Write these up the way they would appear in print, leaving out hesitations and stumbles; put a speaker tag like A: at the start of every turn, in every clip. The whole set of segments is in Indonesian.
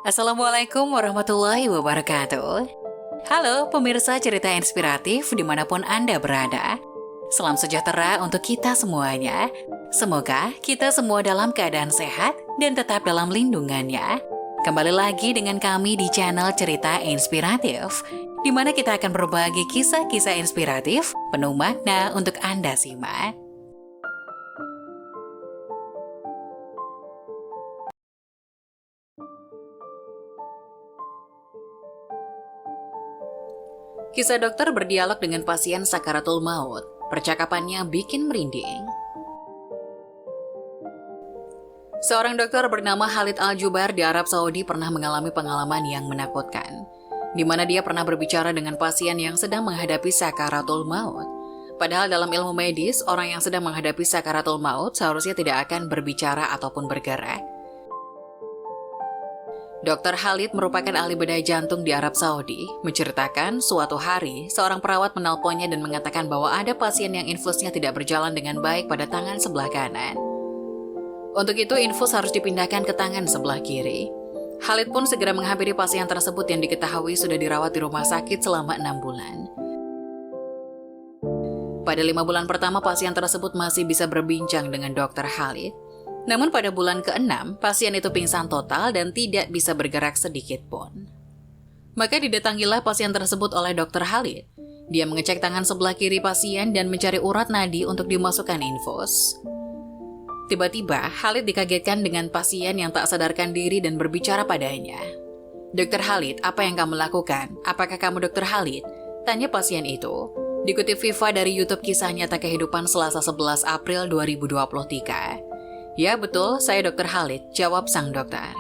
A: Assalamualaikum warahmatullahi wabarakatuh. Halo pemirsa cerita inspiratif dimanapun Anda berada. Salam sejahtera untuk kita semuanya. Semoga kita semua dalam keadaan sehat dan tetap dalam lindungannya. Kembali lagi dengan kami di channel Cerita Inspiratif, di mana kita akan berbagi kisah-kisah inspiratif penuh makna untuk Anda simak. Kisah dokter berdialog dengan pasien sakaratul maut. Percakapannya bikin merinding. Seorang dokter bernama Khalid Al-Jubair di Arab Saudi pernah mengalami pengalaman yang menakutkan, di mana dia pernah berbicara dengan pasien yang sedang menghadapi sakaratul maut. Padahal dalam ilmu medis, orang yang sedang menghadapi sakaratul maut seharusnya tidak akan berbicara ataupun bergerak. Dr. Khalid merupakan ahli bedah jantung di Arab Saudi, menceritakan suatu hari seorang perawat menelponnya dan mengatakan bahwa ada pasien yang infusnya tidak berjalan dengan baik pada tangan sebelah kanan. Untuk itu, infus harus dipindahkan ke tangan sebelah kiri. Khalid pun segera menghampiri pasien tersebut yang diketahui sudah dirawat di rumah sakit selama 6 bulan. Pada 5 bulan pertama, pasien tersebut masih bisa berbincang dengan Dr. Khalid. Namun pada bulan ke-6, pasien itu pingsan total dan tidak bisa bergerak sedikit pun. Maka didatangilah pasien tersebut oleh Dr. Khalid. Dia mengecek tangan sebelah kiri pasien dan mencari urat nadi untuk dimasukkan infus. Tiba-tiba, Khalid dikagetkan dengan pasien yang tak sadarkan diri dan berbicara padanya. "Dr. Khalid, apa yang kamu lakukan? Apakah kamu Dr. Khalid?" tanya pasien itu. Dikutip Viva dari YouTube Kisah Nyata Kehidupan Selasa 11 April 2023. "Ya betul, saya Dr. Khalid," jawab sang dokter.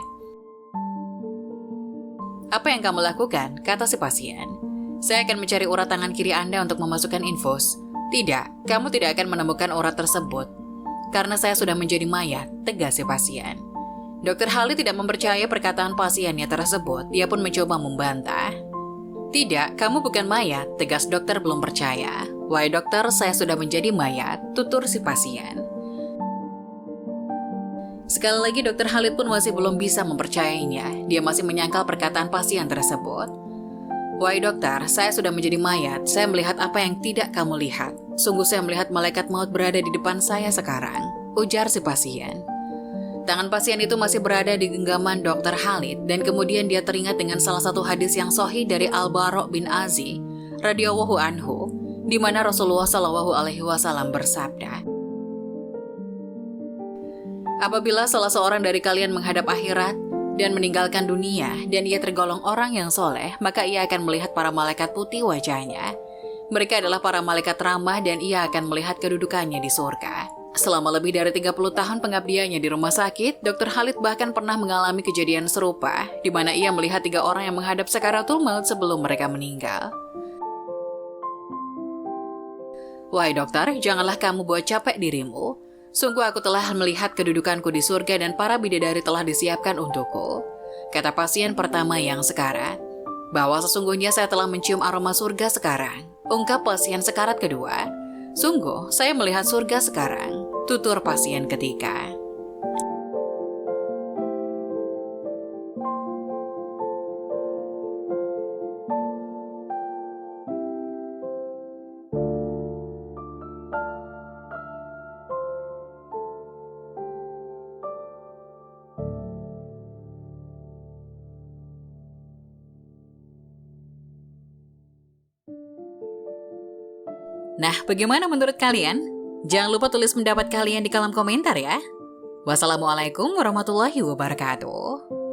A: "Apa yang kamu lakukan?" kata si pasien. "Saya akan mencari urat tangan kiri Anda untuk memasukkan infus." "Tidak, kamu tidak akan menemukan urat tersebut. Karena saya sudah menjadi mayat," tegas si pasien. Dr. Khalid tidak mempercayai perkataan pasiennya tersebut, dia pun mencoba membantah. "Tidak, kamu bukan mayat," tegas dokter belum percaya. "Wahai dokter, saya sudah menjadi mayat," tutur si pasien. Sekali lagi Dr. Khalid pun masih belum bisa mempercayainya. Dia masih menyangkal perkataan pasien tersebut. "Wahai dokter, saya sudah menjadi mayat. Saya melihat apa yang tidak kamu lihat. Sungguh saya melihat malaikat maut berada di depan saya sekarang," ujar si pasien. Tangan pasien itu masih berada di genggaman Dr. Khalid dan kemudian dia teringat dengan salah satu hadis yang sahih dari Al-Bara' bin Azib radhiyallahu anhu, di mana Rasulullah Shallallahu alaihi wasallam bersabda, "Apabila salah seorang dari kalian menghadap akhirat dan meninggalkan dunia dan ia tergolong orang yang soleh, maka ia akan melihat para malaikat putih wajahnya. Mereka adalah para malaikat ramah dan ia akan melihat kedudukannya di surga." Selama lebih dari 30 tahun pengabdiannya di rumah sakit, Dr. Khalid bahkan pernah mengalami kejadian serupa, di mana ia melihat 3 orang yang menghadap sakaratul maut sebelum mereka meninggal. "Wahai dokter, janganlah kamu buat capek dirimu. Sungguh aku telah melihat kedudukanku di surga dan para bidadari telah disiapkan untukku," kata pasien pertama yang sekarat. "Bahwa sesungguhnya saya telah mencium aroma surga sekarang," ungkap pasien sekarat kedua. "Sungguh, saya melihat surga sekarang," tutur pasien ketiga. Nah, bagaimana menurut kalian? Jangan lupa tulis pendapat kalian di kolom komentar ya. Wassalamualaikum warahmatullahi wabarakatuh.